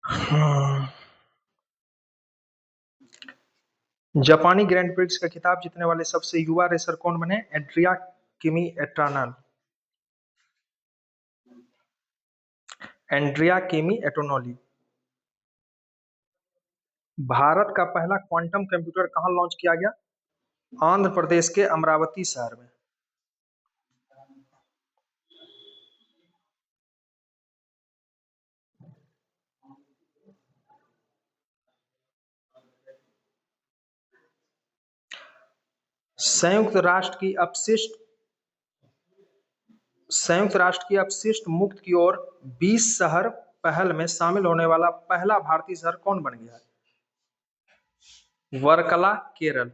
हम्म, जापानी grand prix का खिताब जीतने वाले सबसे युवा रेसर कौन बने? एड्रिया किमी एट्रानल। Andrea Kimi एटोनोली। भारत का पहला क्वांटम कंप्यूटर कहाँ लॉन्च किया गया? आंध्र प्रदेश के अमरावती शहर में। संयुक्त राष्ट्र की अपशिष्ट संयुक्त राष्ट्र की अपशिष्ट मुक्त की ओर 20 शहर पहल में शामिल होने वाला पहला भारतीय शहर कौन बन गया है? वर्कला, केरल।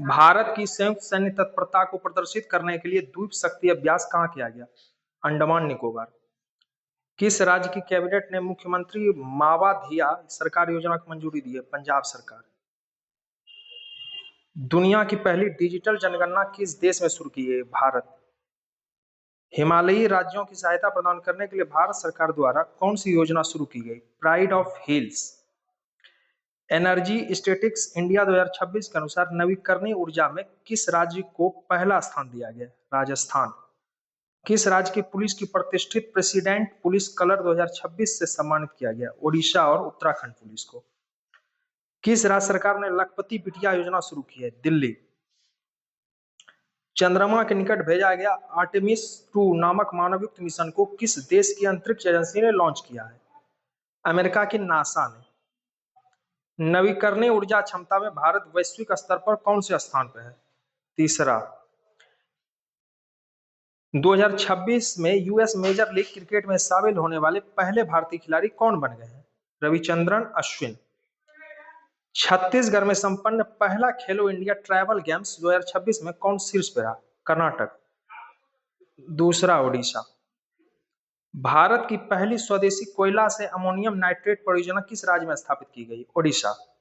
भारत की संयुक्त सैन्य तत्परता को प्रदर्शित करने के लिए द्वीप शक्ति अभ्यास कहाँ किया गया? अंडमान निकोबार। किस राज्य की कैबिनेट ने मुख्यमंत्री मावाधिया सरकार योजना को मंजूरी दी है? पंजाब सरकार। दुनिया की पहली डिजिटल जनगणना किस देश में शुरू की है? भारत। हिमालयी राज्यों की सहायता प्रदान करने के लिए भारत सरकार द्वारा कौन सी योजना शुरू की गई? Pride of hills. Energy statistics India 2026 के अनुसार नवीकरणीय ऊर्जा में किस राज्य को पहला स्थान दिया गया? राजस्थान। किस राज्य की पुलिस की प्रतिष्ठित प्रेसिडेंट पुलिस कलर 2026 से सम्मानित किया गया? ओडिशा और उत्तराखंड पुलिस को। किस राज्य सरकार ने लखपति बिटिया योजना शुरू की है? दिल्ली। चंद्रमा के निकट भेजा गया आर्टेमिस 2 नामक मानवयुक्त मिशन को किस देश की अंतरिक्ष एजेंसी ने लॉन्च किया है? अमेरिका की नासा ने। नवीकरणीय ऊर्जा क्षमता में भारत वैश्विक स्तर पर कौन से स्थान पर है? तीसरा। 2026 में यूएस मेजर लीग क्रिकेट में शामिल होने वाले पहले भारतीय खिलाड़ी कौन बन गए हैं? रविचंद्रन अश्विन। छत्तीसगढ़ में संपन्न पहला खेलो इंडिया ट्राइबल गेम्स 2026 में कौन शीर्ष पे रहा? कर्नाटक। दूसरा, ओडिशा। भारत की पहली स्वदेशी कोयला से अमोनियम नाइट्रेट परियोजना किस राज्य में स्थापित की गई? ओडिशा।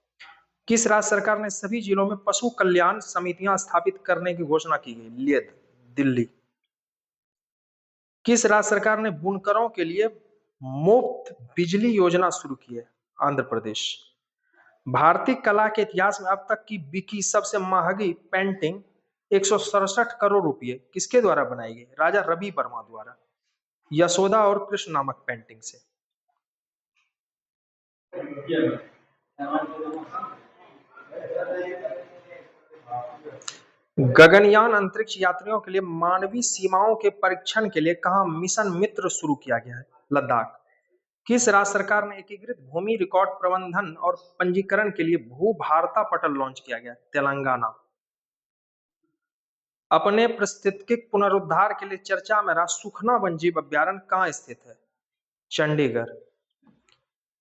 किस राज्य सरकार ने सभी जिलों में पशु कल्याण समितियां स्थापित करने की घोषणा की गई? लेद, दिल्ली। किस राज्य सरकार ने बुनकरों के लिए मुफ्त बिजली योजना शुरू की है? आंध्र प्रदेश। भारतीय कला के इतिहास में अब तक की बिकी सबसे महंगी पेंटिंग 167 करोड़ रुपए किसके द्वारा बनाई गई? राजा रवि वर्मा द्वारा। यशोदा और कृष्ण नामक पेंटिंग से। गगनयान अंतरिक्ष यात्रियों के लिए मानवीय सीमाओं के परीक्षण के लिए कहां मिशन मित्र शुरू किया गया है? लद्दाख। किस राज्य सरकार ने एकीकृत भूमि रिकॉर्ड प्रबंधन और पंजीकरण के लिए भू भारता पटल लॉन्च किया गया? तेलंगाना। अपने पारिस्थितिक पुनरुद्धार के लिए चर्चा में रहा सुखना वन्यजीव अभ्यारण्य कहाँ स्थित है? चंडीगढ़।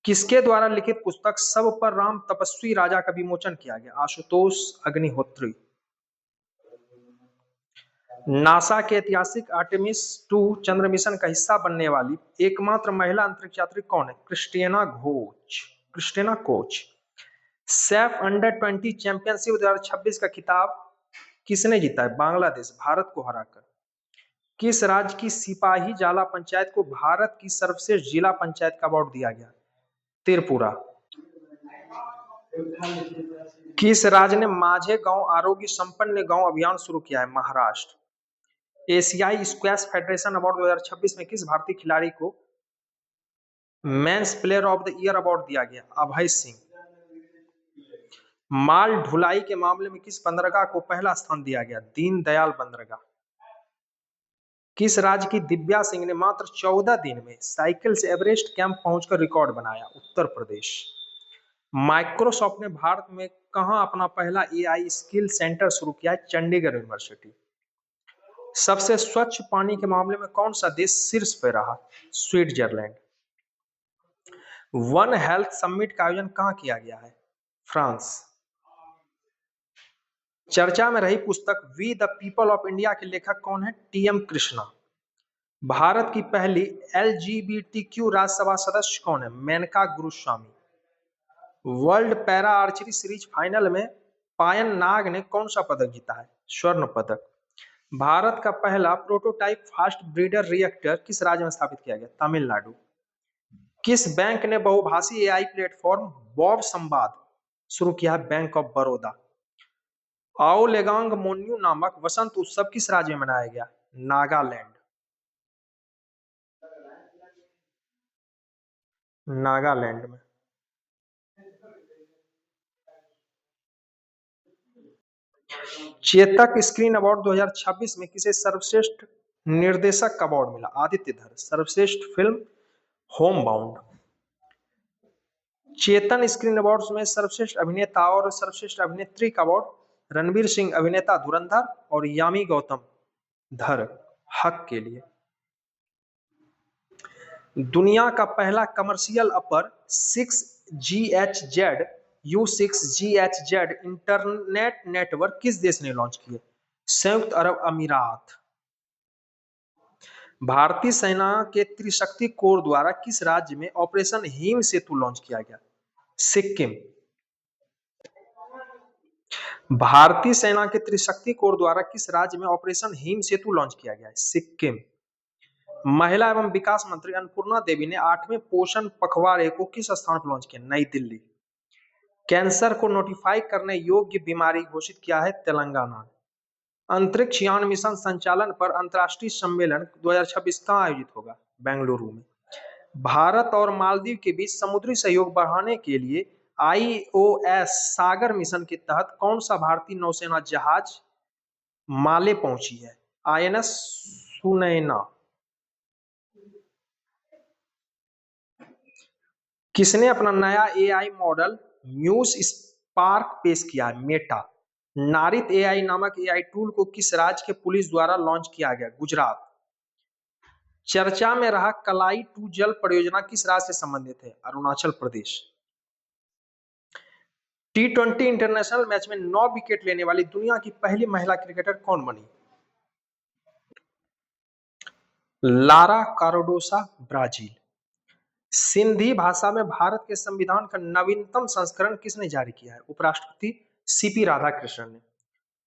किसके द्वारा लिखित पुस्तक सब पर राम तपस्वी राजा का विमोचन किया गया? आशुतोष अग्निहोत्री। नासा के ऐतिहासिक आर्टेमिस 2 चंद्र मिशन का हिस्सा बनने वाली एकमात्र महिला अंतरिक्ष यात्री कौन है? Christina coach. Saif under 20 championship 2026 का खिताब किसने जीता है? बांग्लादेश, भारत को हराकर। किस राज्य की सिपाही जाला पंचायत को भारत की सर्वश्रेष्ठ जिला पंचायत का अवार्ड दिया गया? त्रिपुरा। किस राज्य ने माझे गांव आरोग्य संपन्न गांव अभियान शुरू किया है? महाराष्ट्र। एशियाई स्क्वैश फेडरेशन अवार्ड 2026 में किस भारतीय खिलाड़ी को men's player of the year award दिया गया? अभय सिंह। माल ढुलाई के मामले में किस बंदरगाह को पहला स्थान दिया गया? दीनदयाल बंदरगाह। किस राज्य की दिव्या सिंह ने मात्र 14 दिन में साइकिल से एवरेस्ट कैंप पहुंचकर रिकॉर्ड बनाया? उत्तर प्रदेश। माइक्रोसॉफ्ट ने भारत में कहां अपना पहला एआई स्किल सेंटर शुरू किया है? चंडीगढ़ यूनिवर्सिटी। सबसे स्वच्छ पानी के मामले में कौन सा देश शीर्ष पे रहा? स्विट्जरलैंड। वन हेल्थ समिट का आयोजन कहां किया गया है? फ्रांस। चर्चा में रही पुस्तक we the people of India के लेखक कौन है? टीएम कृष्णा। भारत की पहली एलजीबीटीक्यू राज्यसभा सदस्य कौन है? Menaka Guruswamy. World para archery series final में पायन नाग ने कौन सा पदक जीता है? स्वर्ण पदक। भारत का पहला प्रोटोटाइप फास्ट ब्रीडर रिएक्टर किस राज्य में स्थापित किया गया? तमिलनाडु। किस बैंक ने बहुभाषी एआई प्लेटफॉर्म बॉब संवाद शुरू किया है? Bank of Baroda. आओ लेगांग मोन्यू नामक वसंत उत्सव किस राज्य में मनाया गया? नागालैंड। नागालैंड में। चेतक स्क्रीन अवार्ड 2026 में किसे सर्वश्रेष्ठ निर्देशक का अवार्ड मिला? आदित्य धर। सर्वश्रेष्ठ फिल्म होम बाउंड। चेतन स्क्रीन अवार्ड्स में सर्वश्रेष्ठ अभिनेता और सर्वश्रेष्ठ अभिनेत्री का अवार्ड रणवीर सिंह अभिनेता धुरंधर और यामी गौतम धर हक के लिए। दुनिया का पहला कमर्शियल अपर 6GHz U6GHz इंटरनेट नेटवर्क किस देश ने लॉन्च किया? संयुक्त अरब अमीरात। भारतीय सेना के त्रिशक्ति कोर द्वारा किस राज्य में ऑपरेशन हिम सेतु लॉन्च किया गया? सिक्किम। भारतीय सेना के त्रिशक्ति कोर द्वारा किस राज्य में ऑपरेशन हिम सेतु लॉन्च किया गया है? सिक्किम। महिला एवं विकास मंत्री अन्नपूर्णा देवी ने 8वें पोषण पखवाड़े को किस स्थान पर लॉन्च किया? नई दिल्ली। कैंसर को नोटिफाई करने योग्य बीमारी घोषित किया है तेलंगाना। अंतरिक्ष यान मिशन संचालन पर अंतर्राष्ट्रीय सम्मेलन 2026 कहां आयोजित होगा? बेंगलुरु में। भारत और मालदीव के बीच समुद्री सहयोग बढ़ाने के लिए IOS सागर मिशन के तहत कौन सा भारतीय नौसेना जहाज माले पहुंची है? INS सुनैना। किसने अपना नया AI मॉडल म्यूस स्पार्क पेश किया है? मेटा। नारित AI नामक AI टूल को किस राज्य के पुलिस द्वारा लॉन्च किया गया? गुजरात। चर्चा में रहा कलाई 2 जल परियोजना किस राज्य से संबंधित है? Arunachal Pradesh. T20 international match में 9 विकेट लेने वाली दुनिया की पहली महिला क्रिकेटर कौन बनी? Lara कारोडोसा, Brazil. सिंधी भाषा में भारत के संविधान का नवीनतम संस्करण किसने जारी किया है? उपराष्ट्रपति CP राधाकृष्णन ने।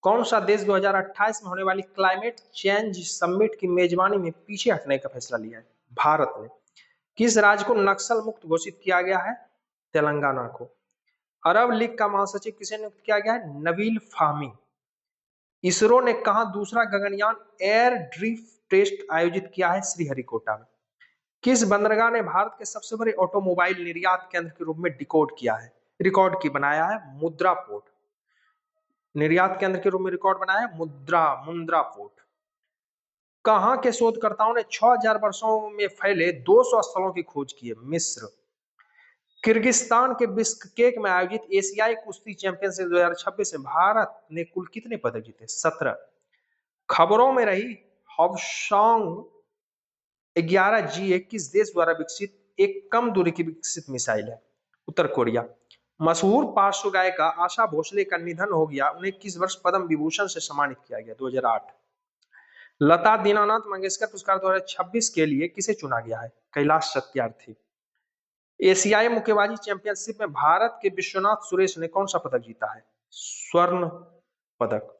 कौन सा देश 2028 में होने वाली क्लाइमेट चेंज समिट की मेजबानी में पीछे हटने का फैसला लिया है? भारत ने। किस राज्य को नक्सल मुक्त घोषित किया गया है? तेलंगाना को। अरब लीग का महासचिव किसे नियुक्त किया गया है? नबील फाहमी। इसरो ने कहां दूसरा गगनयान एयर ड्रिफ्ट टेस्ट आयोजित किया है? श्रीहरिकोटा में। किस बंदरगाह ने भारत के सबसे बड़े ऑटोमोबाइल निर्यात केंद्र के रूप में रिकॉर्ड की बनाया है? मुद्रा पोर्ट। निर्यात केंद्र के रूप में रिकॉर्ड बनाया है मुंद्रा पोर्ट। कहां के शोधकर्ताओं ने 6000 वर्षों में फैले 200 स्थलों की खोज की है? मिस्र। किर्गिस्तान के बिश्केक में आयोजित एशियाई कुश्ती चैंपियनशिप 2026 में भारत ने कुल कितने पदक जीते? 17। खबरों में रही हवसॉन्ग 11G किस देश द्वारा विकसित एक कम दूरी की विकसित मिसाइल है? उत्तर कोरिया। मशहूर पार्श्व गायिका आशा भोसले का निधन हो गया, उन्हें किस वर्ष पद्म विभूषण से सम्मानित किया गया? 2008। लता दीनानाथ मंगेशकर पुरस्कार 2026 के लिए किसे चुना गया है? कैलाश सत्यार्थी। एशियाई मुक्केबाजी चैंपियनशिप में भारत के विश्वनाथ सुरेश ने कौन सा पदक जीता है? स्वर्ण पदक।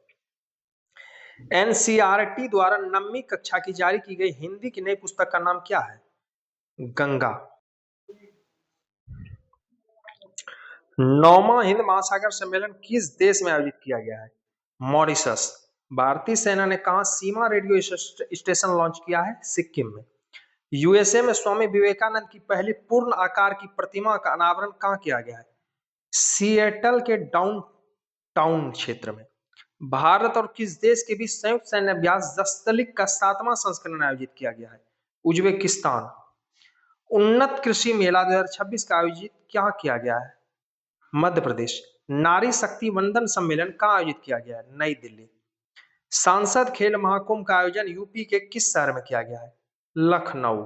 NCERT द्वारा 9वीं कक्षा की जारी की गई हिंदी की नई पुस्तक का नाम क्या है? गंगा। 9वां हिंद महासागर सम्मेलन किस देश में आयोजित किया गया है? मॉरिशस। भारतीय सेना ने कहां सीमा रेडियो स्टेशन लॉन्च किया है? सिक्किम में। USA में स्वामी विवेकानंद की पहली पूर्ण आकार की प्रतिमा का अनावरण कहां किया गया है? सिएटल के डाउनटाउन क्षेत्र में। भारत और किस देश के बीच संयुक्त सैन्य अभ्यास दस्तलिक का 7वां संस्करण आयोजित किया गया है? उज्बेकिस्तान। उन्नत कृषि मेला 2026 का आयोजित क्या किया गया है? मध्य प्रदेश। नारी शक्ति वंदन सम्मेलन कहां आयोजित किया गया है? नई दिल्ली। सांसद खेल महाकुंभ का आयोजन यूपी के किस शहर में किया गया है? लखनऊ।